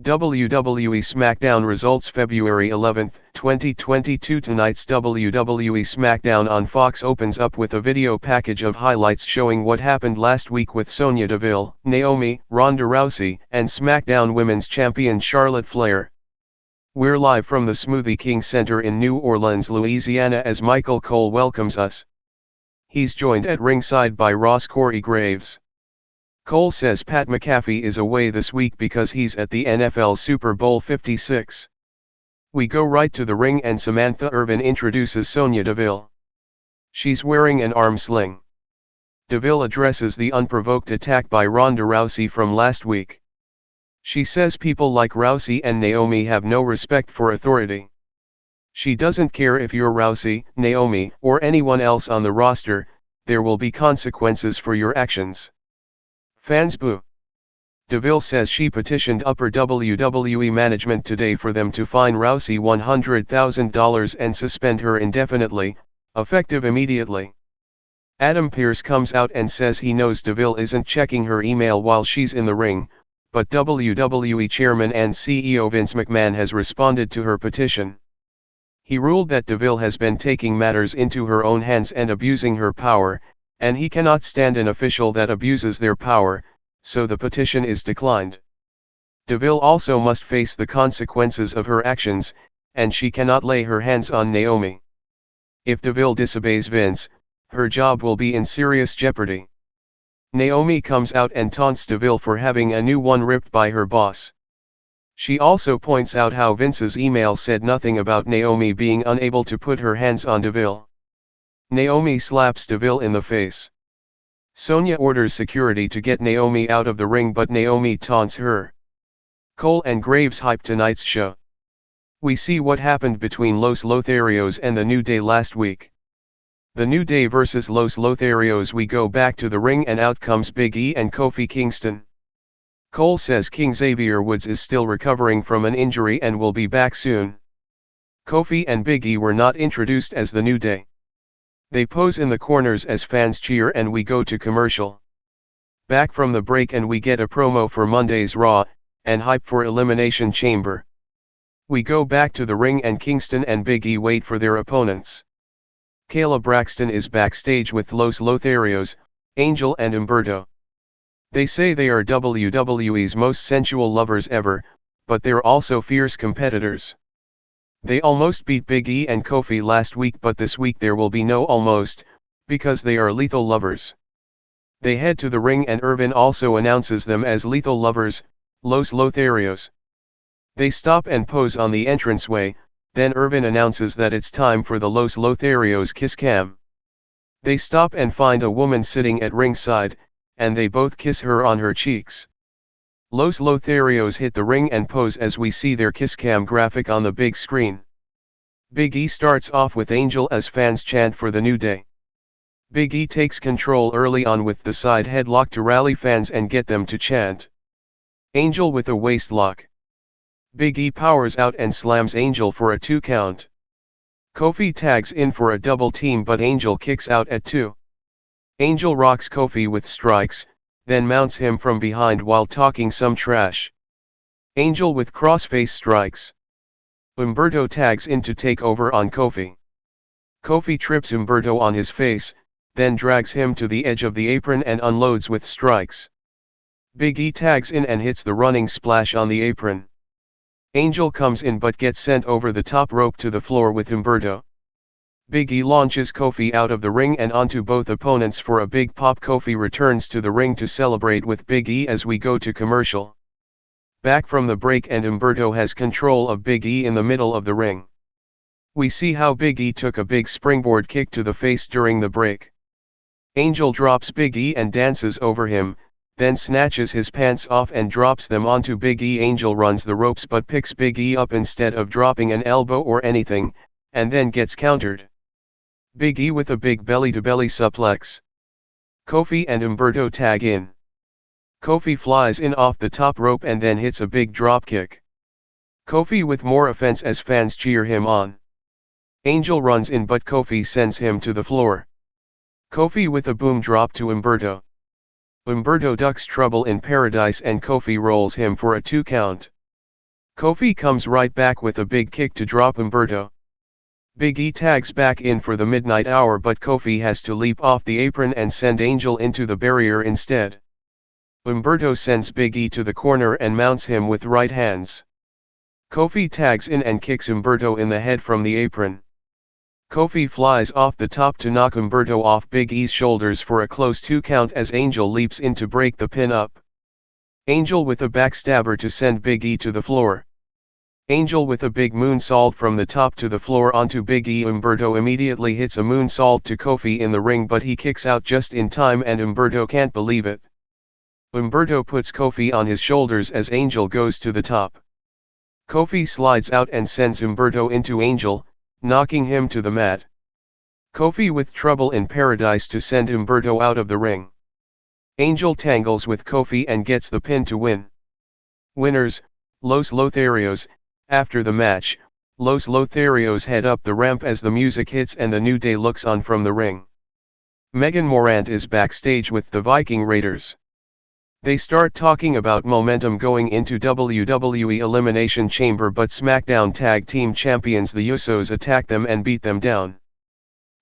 WWE SmackDown Results February 11, 2022. Tonight's WWE SmackDown on Fox opens up with a video package of highlights showing what happened last week with Sonya Deville, Naomi, Ronda Rousey, and SmackDown Women's Champion Charlotte Flair. We're live from the Smoothie King Center in New Orleans, Louisiana as Michael Cole welcomes us. He's joined at ringside by Ross Corey Graves. Cole says Pat McAfee is away this week because he's at the NFL Super Bowl 56. We go right to the ring and Samantha Irvin introduces Sonya Deville. She's wearing an arm sling. Deville addresses the unprovoked attack by Ronda Rousey from last week. She says people like Rousey and Naomi have no respect for authority. She doesn't care if you're Rousey, Naomi, or anyone else on the roster, there will be consequences for your actions. Fans boo. Deville says she petitioned upper WWE management today for them to fine Rousey $100,000 and suspend her indefinitely, effective immediately. Adam Pearce comes out and says he knows Deville isn't checking her email while she's in the ring, but WWE Chairman and CEO Vince McMahon has responded to her petition. He ruled that Deville has been taking matters into her own hands and abusing her power, and he cannot stand an official that abuses their power, so the petition is declined. Deville also must face the consequences of her actions, and she cannot lay her hands on Naomi. If Deville disobeys Vince, her job will be in serious jeopardy. Naomi comes out and taunts Deville for having a new one ripped by her boss. She also points out how Vince's email said nothing about Naomi being unable to put her hands on Deville. Naomi slaps Deville in the face. Sonya orders security to get Naomi out of the ring, but Naomi taunts her. Cole and Graves hype tonight's show. We see what happened between Los Lotharios and the New Day last week. The New Day versus Los Lotharios. We go back to the ring and out comes Big E and Kofi Kingston. Cole says King Xavier Woods is still recovering from an injury and will be back soon. Kofi and Big E were not introduced as the New Day. They pose in the corners as fans cheer and we go to commercial. Back from the break and we get a promo for Monday's Raw, and hype for Elimination Chamber. We go back to the ring and Kingston and Big E wait for their opponents. Kayla Braxton is backstage with Los Lotharios, Angel and Humberto. They say they are WWE's most sensual lovers ever, but they're also fierce competitors. They almost beat Big E and Kofi last week, but this week there will be no almost, because they are lethal lovers. They head to the ring and Irvin also announces them as lethal lovers, Los Lotharios. They stop and pose on the entranceway, then Irvin announces that it's time for the Los Lotharios kiss cam. They stop and find a woman sitting at ringside, and they both kiss her on her cheeks. Los Lotharios hit the ring and pose as we see their kiss cam graphic on the big screen. Big E starts off with Angel as fans chant for the New Day. Big E takes control early on with the side headlock to rally fans and get them to chant. Angel with a waist lock. Big E powers out and slams Angel for a 2 count. Kofi tags in for a double team but Angel kicks out at 2. Angel rocks Kofi with strikes, then mounts him from behind while talking some trash. Angel with crossface strikes. Humberto tags in to take over on Kofi. Kofi trips Humberto on his face, then drags him to the edge of the apron and unloads with strikes. Big E tags in and hits the running splash on the apron. Angel comes in but gets sent over the top rope to the floor with Humberto. Big E launches Kofi out of the ring and onto both opponents for a big pop. Kofi returns to the ring to celebrate with Big E as we go to commercial. Back from the break and Humberto has control of Big E in the middle of the ring. We see how Big E took a big springboard kick to the face during the break. Angel drops Big E and dances over him, then snatches his pants off and drops them onto Big E. Angel runs the ropes but picks Big E up instead of dropping an elbow or anything, and then gets countered. Big E with a big belly-to-belly suplex. Kofi and Humberto tag in. Kofi flies in off the top rope and then hits a big dropkick. Kofi with more offense as fans cheer him on. Angel runs in but Kofi sends him to the floor. Kofi with a boom drop to Humberto. Humberto ducks Trouble in Paradise and Kofi rolls him for a 2 count. Kofi comes right back with a big kick to drop Humberto. Big E tags back in for the midnight hour, but Kofi has to leap off the apron and send Angel into the barrier instead. Humberto sends Big E to the corner and mounts him with right hands. Kofi tags in and kicks Humberto in the head from the apron. Kofi flies off the top to knock Humberto off Big E's shoulders for a close 2 count as Angel leaps in to break the pin up. Angel with a backstabber to send Big E to the floor. Angel with a big moonsault from the top to the floor onto Big E. Humberto immediately hits a moonsault to Kofi in the ring, but he kicks out just in time and Humberto can't believe it. Humberto puts Kofi on his shoulders as Angel goes to the top. Kofi slides out and sends Humberto into Angel, knocking him to the mat. Kofi with trouble in paradise to send Humberto out of the ring. Angel tangles with Kofi and gets the pin to win. Winners, Los Lotharios. After the match, Los Lotharios head up the ramp as the music hits and the New Day looks on from the ring. Megan Morant is backstage with the Viking Raiders. They start talking about momentum going into WWE Elimination Chamber, but SmackDown Tag Team Champions the Usos attack them and beat them down.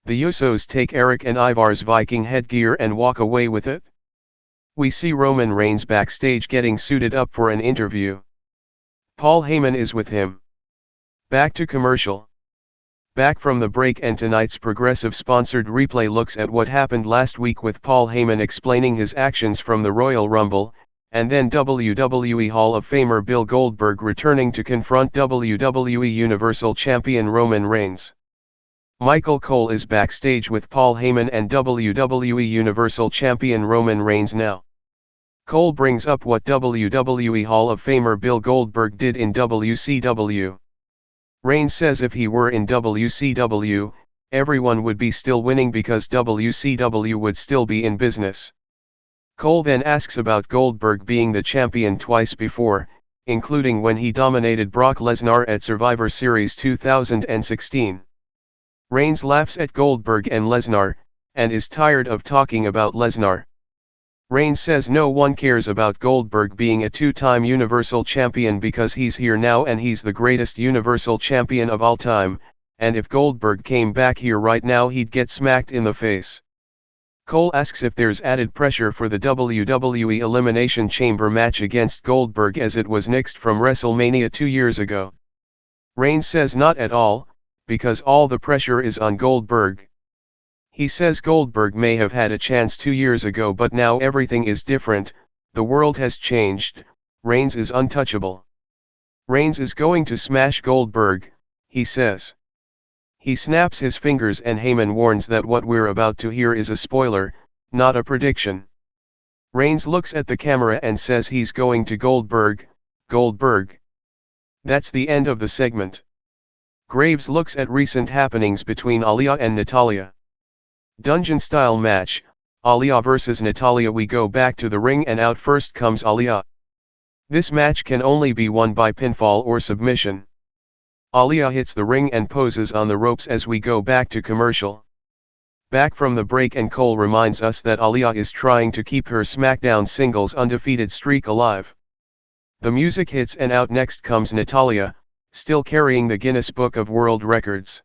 The Usos take Eric and Ivar's Viking headgear and walk away with it. We see Roman Reigns backstage getting suited up for an interview. Paul Heyman is with him. Back to commercial. Back from the break, and tonight's Progressive sponsored replay looks at what happened last week with Paul Heyman explaining his actions from the Royal Rumble, and then WWE Hall of Famer Bill Goldberg returning to confront WWE Universal Champion Roman Reigns. Michael Cole is backstage with Paul Heyman and WWE Universal Champion Roman Reigns now. Cole brings up what WWE Hall of Famer Bill Goldberg did in WCW. Reigns says if he were in WCW, everyone would be still winning because WCW would still be in business. Cole then asks about Goldberg being the champion twice before, including when he dominated Brock Lesnar at Survivor Series 2016. Reigns laughs at Goldberg and Lesnar, and is tired of talking about Lesnar. Reigns says no one cares about Goldberg being a 2-time Universal Champion because he's here now and he's the greatest Universal Champion of all time, and if Goldberg came back here right now he'd get smacked in the face. Cole asks if there's added pressure for the WWE Elimination Chamber match against Goldberg as it was nixed from WrestleMania 2 years ago. Reigns says not at all, because all the pressure is on Goldberg. He says Goldberg may have had a chance 2 years ago, but now everything is different, the world has changed, Reigns is untouchable. Reigns is going to smash Goldberg, he says. He snaps his fingers and Heyman warns that what we're about to hear is a spoiler, not a prediction. Reigns looks at the camera and says he's going to Goldberg. That's the end of the segment. Graves looks at recent happenings between Aliyah and Natalya. Dungeon-style match, Aliyah vs Natalya. We go back to the ring and out first comes Aliyah. This match can only be won by pinfall or submission. Aliyah hits the ring and poses on the ropes as we go back to commercial. Back from the break, and Cole reminds us that Aliyah is trying to keep her SmackDown singles undefeated streak alive. The music hits and out next comes Natalya, still carrying the Guinness Book of World Records.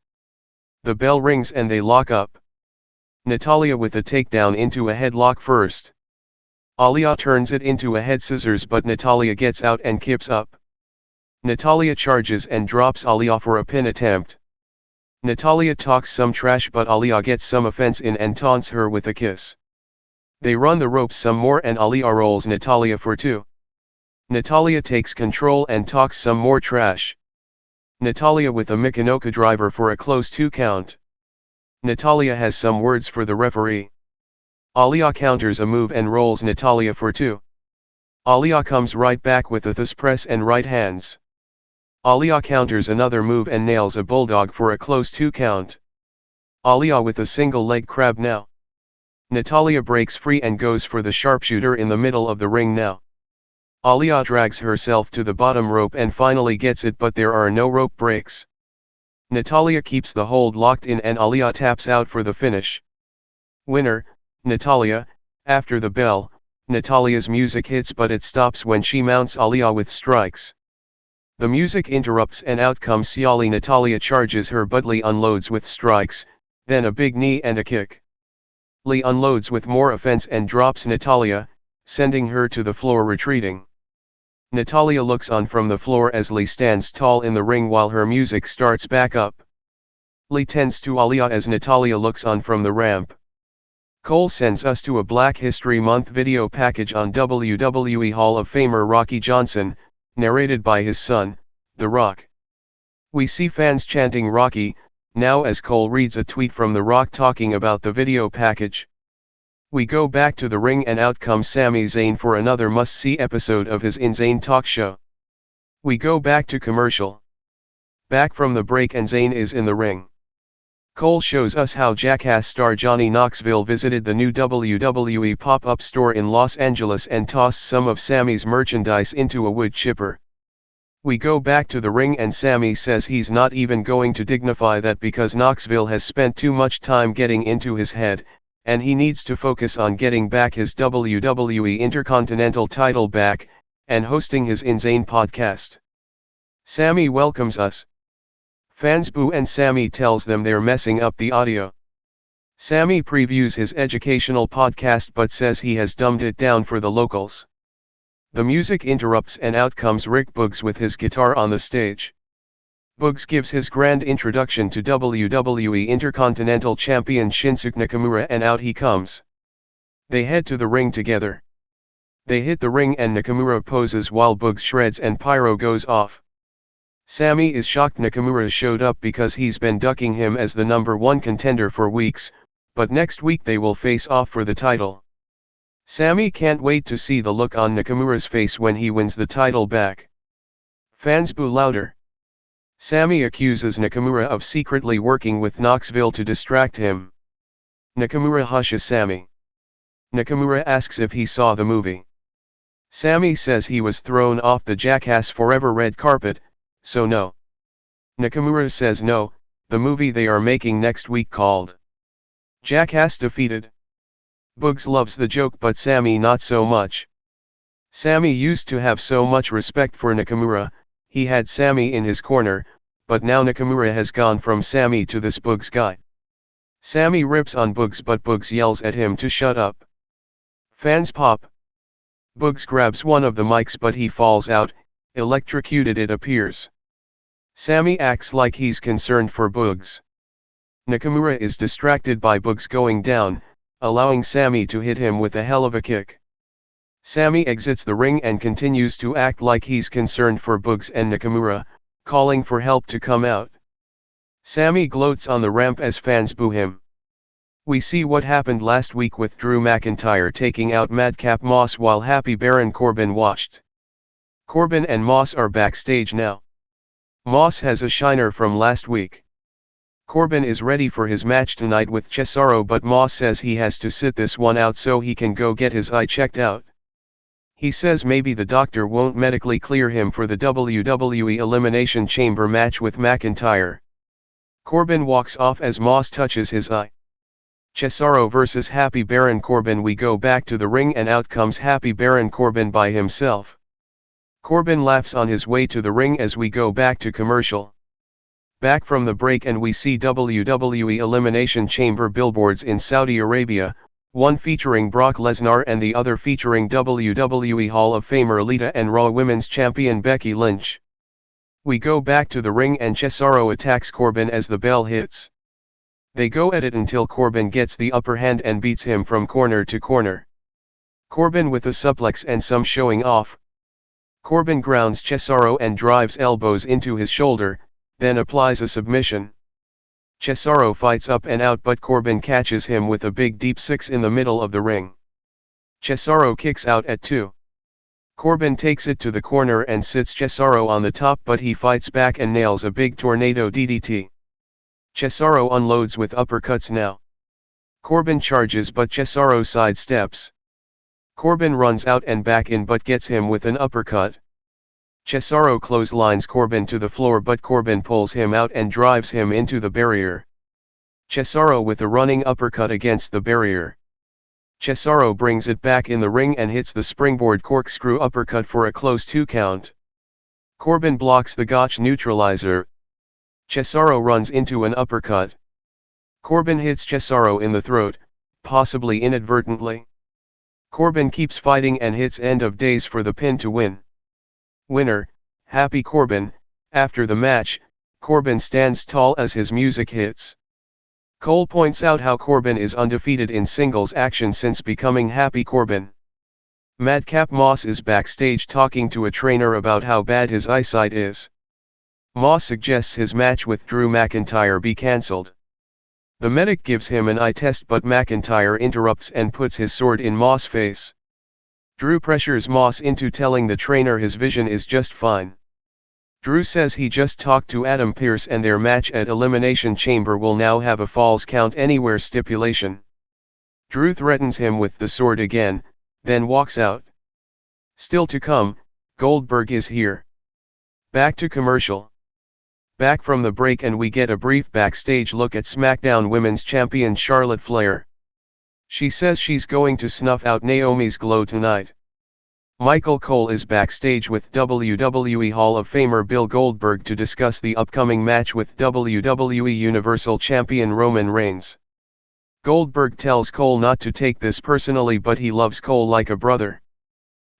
The bell rings and they lock up. Natalya with a takedown into a headlock first. Aliyah turns it into a head scissors, but Natalya gets out and kips up. Natalya charges and drops Aliyah for a pin attempt. Natalya talks some trash, but Aliyah gets some offense in and taunts her with a kiss. They run the ropes some more and Aliyah rolls Natalya for 2. Natalya takes control and talks some more trash. Natalya with a Michinoku driver for a close 2 count. Natalya has some words for the referee. Aliyah counters a move and rolls Natalya for 2. Aliyah comes right back with a thigh press and right hands. Aliyah counters another move and nails a bulldog for a close 2 count. Aliyah with a single leg crab now. Natalya breaks free and goes for the sharpshooter in the middle of the ring now. Aliyah drags herself to the bottom rope and finally gets it, but there are no rope breaks. Natalya keeps the hold locked in and Aliyah taps out for the finish. Winner, Natalya. After the bell, Natalya's music hits, but it stops when she mounts Aliyah with strikes. The music interrupts and out comes Ciali. Natalya charges her but Lee unloads with strikes, then a big knee and a kick. Lee unloads with more offense and drops Natalya, sending her to the floor retreating. Natalya looks on from the floor as Lee stands tall in the ring while her music starts back up. Lee tends to Aliyah as Natalya looks on from the ramp. Cole sends us to a Black History Month video package on WWE Hall of Famer Rocky Johnson, narrated by his son, The Rock. We see fans chanting Rocky, now as Cole reads a tweet from The Rock talking about the video package. We go back to the ring and out comes Sami Zayn for another must-see episode of his Insane talk show. We go back to commercial. Back from the break and Zayn is in the ring. Cole shows us how Jackass star Johnny Knoxville visited the new WWE pop-up store in Los Angeles and tossed some of Sami's merchandise into a wood chipper. We go back to the ring and Sami says he's not even going to dignify that because Knoxville has spent too much time getting into his head, and he needs to focus on getting back his WWE Intercontinental title back, and hosting his Insane podcast. Sami welcomes us. Fans boo and Sami tells them they're messing up the audio. Sami previews his educational podcast but says he has dumbed it down for the locals. The music interrupts and out comes Rick Boogs with his guitar on the stage. Boogs gives his grand introduction to WWE Intercontinental Champion Shinsuke Nakamura and out he comes. They head to the ring together. They hit the ring and Nakamura poses while Boogs shreds and pyro goes off. Sami is shocked Nakamura showed up because he's been ducking him as the #1 contender for weeks, but next week they will face off for the title. Sami can't wait to see the look on Nakamura's face when he wins the title back. Fans boo louder. Sami accuses Nakamura of secretly working with Knoxville to distract him. Nakamura hushes Sami. Nakamura asks if he saw the movie. Sami says he was thrown off the Jackass Forever red carpet, so no. Nakamura says no, the movie they are making next week called Jackass Defeated. Boogs loves the joke but Sami not so much. Sami used to have so much respect for Nakamura, he had Sami in his corner, but now Nakamura has gone from Sami to this Boogs guy. Sami rips on Boogs but Boogs yells at him to shut up. Fans pop. Boogs grabs one of the mics but he falls out, electrocuted it appears. Sami acts like he's concerned for Boogs. Nakamura is distracted by Boogs going down, allowing Sami to hit him with a hell of a kick. Sami exits the ring and continues to act like he's concerned for Boogs and Nakamura, calling for help to come out. Sami gloats on the ramp as fans boo him. We see what happened last week with Drew McIntyre taking out Madcap Moss while Happy Baron Corbin watched. Corbin and Moss are backstage now. Moss has a shiner from last week. Corbin is ready for his match tonight with Cesaro but Moss says he has to sit this one out so he can go get his eye checked out. He says maybe the doctor won't medically clear him for the WWE Elimination Chamber match with McIntyre. Corbin walks off as Moss touches his eye. Cesaro vs Happy Baron Corbin. We go back to the ring and out comes Happy Baron Corbin by himself. Corbin laughs on his way to the ring as we go back to commercial. Back from the break and we see WWE Elimination Chamber billboards in Saudi Arabia, one featuring Brock Lesnar and the other featuring WWE Hall of Famer Aliyah and Raw Women's Champion Becky Lynch. We go back to the ring and Cesaro attacks Corbin as the bell hits. They go at it until Corbin gets the upper hand and beats him from corner to corner. Corbin with a suplex and some showing off. Corbin grounds Cesaro and drives elbows into his shoulder, then applies a submission. Cesaro fights up and out but Corbin catches him with a big deep six in the middle of the ring. Cesaro kicks out at 2. Corbin takes it to the corner and sits Cesaro on the top but he fights back and nails a big tornado DDT. Cesaro unloads with uppercuts now. Corbin charges but Cesaro sidesteps. Corbin runs out and back in but gets him with an uppercut. Cesaro clotheslines Corbin to the floor but Corbin pulls him out and drives him into the barrier. Cesaro with a running uppercut against the barrier. Cesaro brings it back in the ring and hits the springboard corkscrew uppercut for a close 2 count. Corbin blocks the Gotch neutralizer. Cesaro runs into an uppercut. Corbin hits Cesaro in the throat, possibly inadvertently. Corbin keeps fighting and hits End of Days for the pin to win. Winner, Happy Corbin. After the match, Corbin stands tall as his music hits. Cole points out how Corbin is undefeated in singles action since becoming Happy Corbin. Madcap Moss is backstage talking to a trainer about how bad his eyesight is. Moss suggests his match with Drew McIntyre be cancelled. The medic gives him an eye test but McIntyre interrupts and puts his sword in Moss' face. Drew pressures Moss into telling the trainer his vision is just fine. Drew says he just talked to Adam Pearce and their match at Elimination Chamber will now have a Falls Count Anywhere stipulation. Drew threatens him with the sword again, then walks out. Still to come, Goldberg is here. Back to commercial. Back from the break and we get a brief backstage look at SmackDown Women's Champion Charlotte Flair. She says she's going to snuff out Naomi's glow tonight. Michael Cole is backstage with WWE Hall of Famer Bill Goldberg to discuss the upcoming match with WWE Universal Champion Roman Reigns. Goldberg tells Cole not to take this personally, but he loves Cole like a brother.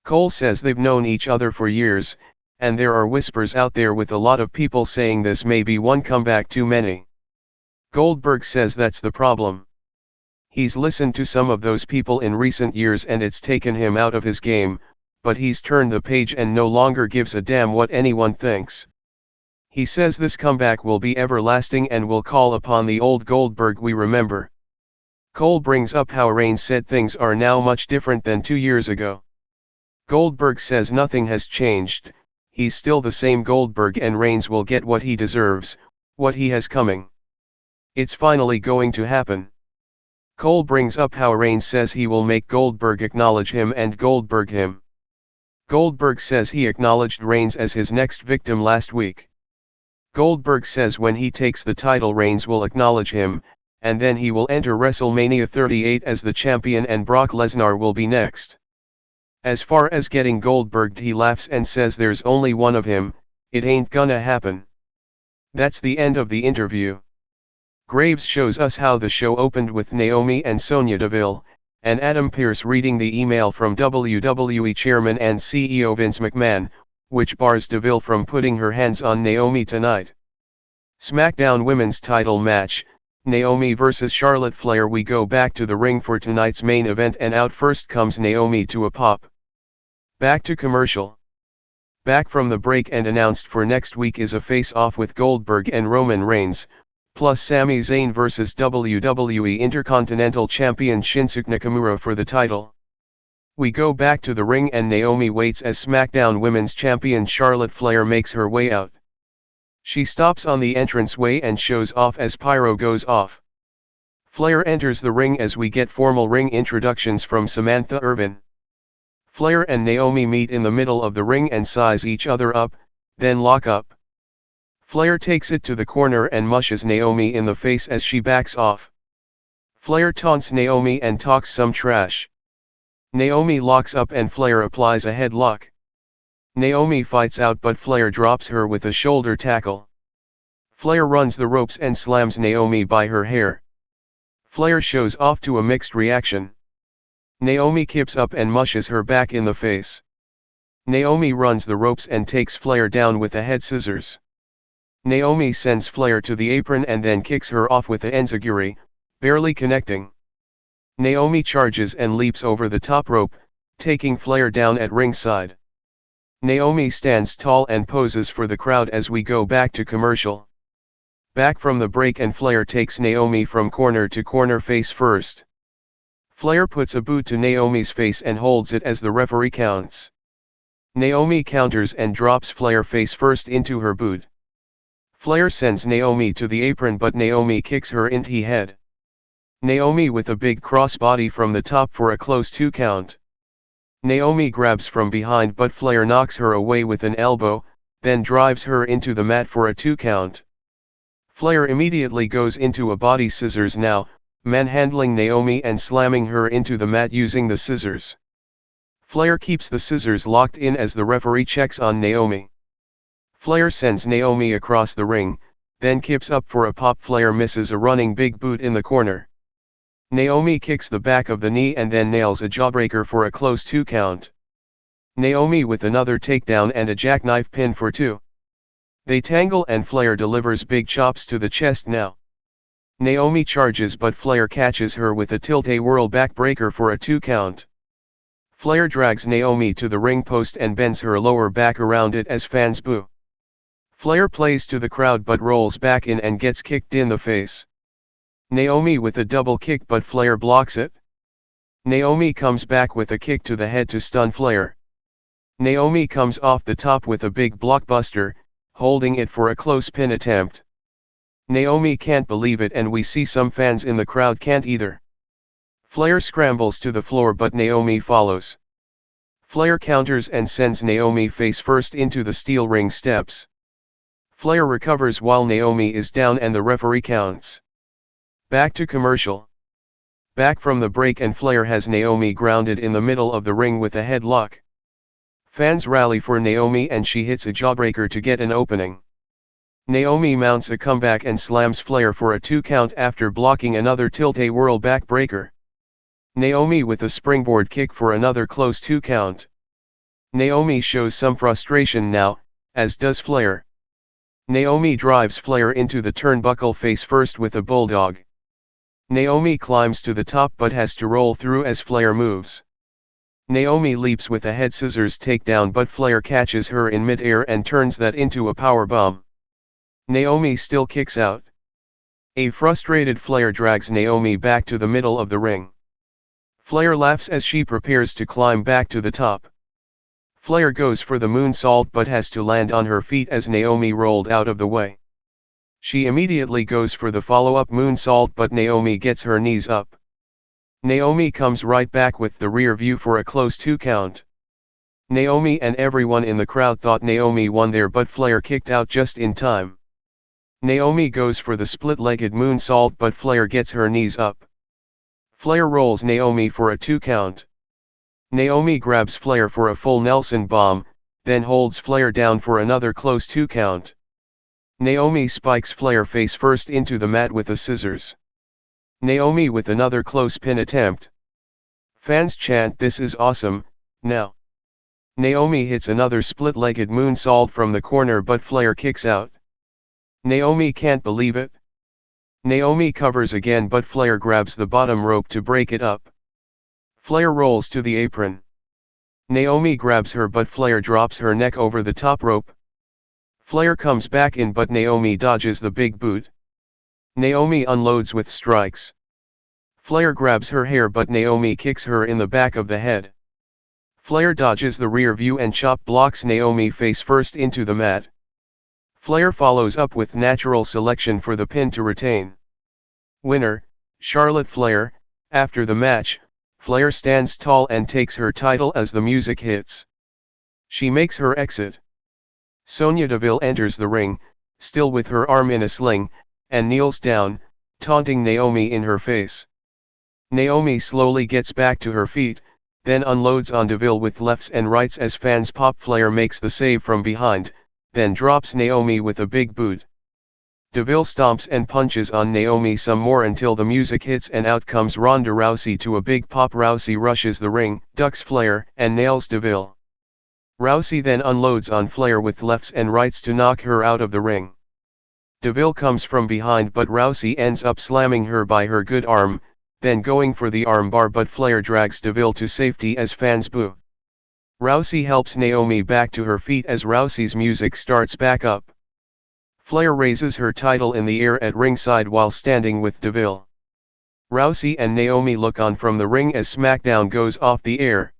Cole says they've known each other for years, and there are whispers out there with a lot of people saying this may be one comeback too many. Goldberg says that's the problem. He's listened to some of those people in recent years and it's taken him out of his game, but he's turned the page and no longer gives a damn what anyone thinks. He says this comeback will be everlasting and will call upon the old Goldberg we remember. Cole brings up how Reigns said things are now much different than 2 years ago. Goldberg says nothing has changed, he's still the same Goldberg and Reigns will get what he deserves, what he has coming. It's finally going to happen. Cole brings up how Reigns says he will make Goldberg acknowledge him and Goldberg him. Goldberg says he acknowledged Reigns as his next victim last week. Goldberg says when he takes the title Reigns will acknowledge him, and then he will enter WrestleMania 38 as the champion and Brock Lesnar will be next. As far as getting Goldberg, he laughs and says there's only one of him, it ain't gonna happen. That's the end of the interview. Graves shows us how the show opened with Naomi and Sonya Deville, and Adam Pearce reading the email from WWE Chairman and CEO Vince McMahon, which bars Deville from putting her hands on Naomi tonight. SmackDown Women's Title Match, Naomi vs Charlotte Flair. We go back to the ring for tonight's main event and out first comes Naomi to a pop. Back to commercial. Back from the break and announced for next week is a face-off with Goldberg and Roman Reigns, plus Sami Zayn vs WWE Intercontinental Champion Shinsuke Nakamura for the title. We go back to the ring and Naomi waits as SmackDown Women's Champion Charlotte Flair makes her way out. She stops on the entranceway and shows off as pyro goes off. Flair enters the ring as we get formal ring introductions from Samantha Irvin. Flair and Naomi meet in the middle of the ring and size each other up, then lock up. Flair takes it to the corner and mushes Naomi in the face as she backs off. Flair taunts Naomi and talks some trash. Naomi locks up and Flair applies a headlock. Naomi fights out but Flair drops her with a shoulder tackle. Flair runs the ropes and slams Naomi by her hair. Flair shows off to a mixed reaction. Naomi kips up and mushes her back in the face. Naomi runs the ropes and takes Flair down with a head scissors. Naomi sends Flair to the apron and then kicks her off with a enziguri, barely connecting. Naomi charges and leaps over the top rope, taking Flair down at ringside. Naomi stands tall and poses for the crowd as we go back to commercial. Back from the break and Flair takes Naomi from corner to corner face first. Flair puts a boot to Naomi's face and holds it as the referee counts. Naomi counters and drops Flair face first into her boot. Flair sends Naomi to the apron but Naomi kicks her in the head. Naomi with a big crossbody from the top for a close 2 count. Naomi grabs from behind but Flair knocks her away with an elbow, then drives her into the mat for a 2 count. Flair immediately goes into a body scissors now, manhandling Naomi and slamming her into the mat using the scissors. Flair keeps the scissors locked in as the referee checks on Naomi. Flair sends Naomi across the ring, then kips up for a pop. Flair misses a running big boot in the corner. Naomi kicks the back of the knee and then nails a jawbreaker for a close 2 count. Naomi with another takedown and a jackknife pin for 2. They tangle and Flair delivers big chops to the chest now. Naomi charges but Flair catches her with a tilt-a-whirl backbreaker for a 2 count. Flair drags Naomi to the ring post and bends her lower back around it as fans boo. Flair plays to the crowd but rolls back in and gets kicked in the face. Naomi with a double kick but Flair blocks it. Naomi comes back with a kick to the head to stun Flair. Naomi comes off the top with a big blockbuster, holding it for a close pin attempt. Naomi can't believe it and we see some fans in the crowd can't either. Flair scrambles to the floor but Naomi follows. Flair counters and sends Naomi face first into the steel ring steps. Flair recovers while Naomi is down and the referee counts. Back to commercial. Back from the break and Flair has Naomi grounded in the middle of the ring with a headlock. Fans rally for Naomi and she hits a jawbreaker to get an opening. Naomi mounts a comeback and slams Flair for a 2 count after blocking another tilt-a-whirl backbreaker. Naomi with a springboard kick for another close 2 count. Naomi shows some frustration now, as does Flair. Naomi drives Flair into the turnbuckle face first with a bulldog. Naomi climbs to the top but has to roll through as Flair moves. Naomi leaps with a head scissors takedown but Flair catches her in mid-air and turns that into a powerbomb. Naomi still kicks out. A frustrated Flair drags Naomi back to the middle of the ring. Flair laughs as she prepares to climb back to the top. Flair goes for the moonsault but has to land on her feet as Naomi rolled out of the way. She immediately goes for the follow-up moonsault but Naomi gets her knees up. Naomi comes right back with the rear view for a close 2 count. Naomi and everyone in the crowd thought Naomi won there but Flair kicked out just in time. Naomi goes for the split-legged moonsault but Flair gets her knees up. Flair rolls Naomi for a 2 count. Naomi grabs Flair for a full Nelson bomb, then holds Flair down for another close 2 count. Naomi spikes Flair face first into the mat with the scissors. Naomi with another close pin attempt. Fans chant "This is awesome, now." Naomi hits another split-legged moonsault from the corner but Flair kicks out. Naomi can't believe it. Naomi covers again but Flair grabs the bottom rope to break it up. Flair rolls to the apron. Naomi grabs her but Flair drops her neck over the top rope. Flair comes back in but Naomi dodges the big boot. Naomi unloads with strikes. Flair grabs her hair but Naomi kicks her in the back of the head. Flair dodges the rear view and chop blocks Naomi face first into the mat. Flair follows up with natural selection for the pin to retain. Winner, Charlotte Flair. After the match, Flair stands tall and takes her title as the music hits. She makes her exit. Sonya Deville enters the ring, still with her arm in a sling, and kneels down, taunting Naomi in her face. Naomi slowly gets back to her feet, then unloads on Deville with lefts and rights as fans pop. Flair makes the save from behind, then drops Naomi with a big boot. Deville stomps and punches on Naomi some more until the music hits and out comes Ronda Rousey to a big pop. Rousey rushes the ring, ducks Flair, and nails Deville. Rousey then unloads on Flair with lefts and rights to knock her out of the ring. Deville comes from behind but Rousey ends up slamming her by her good arm, then going for the armbar but Flair drags Deville to safety as fans boo. Rousey helps Naomi back to her feet as Rousey's music starts back up. Flair raises her title in the air at ringside while standing with Deville. Rousey and Naomi look on from the ring as SmackDown goes off the air.